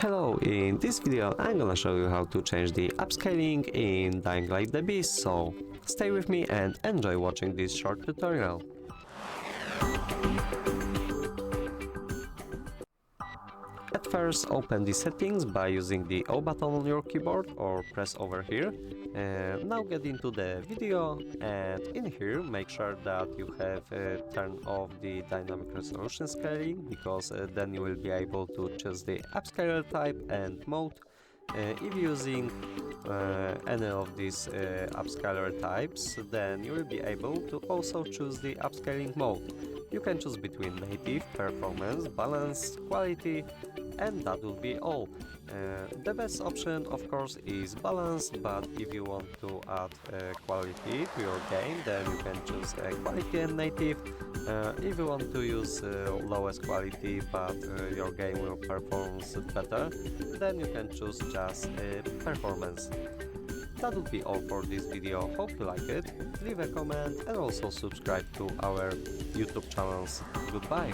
Hello, in this video I'm gonna show you how to change the upscaling in Dying Light the Beast, so stay with me and enjoy watching this short tutorial. At first, open the settings by using the O button on your keyboard or press over here. Now get into the video, and in here make sure that you have turned off the dynamic resolution scaling, because then you will be able to choose the upscaler type and mode. If using any of these upscaler types, then you will be able to also choose the upscaling mode. You can choose between native, performance, balance, quality, and that will be all. The best option of course is balance, but if you want to add quality to your game, then you can choose quality and native. If you want to use lowest quality but your game will perform better, then you can choose just performance. That would be all for this video. Hope you like it. Leave a comment and also subscribe to our YouTube channels. Goodbye.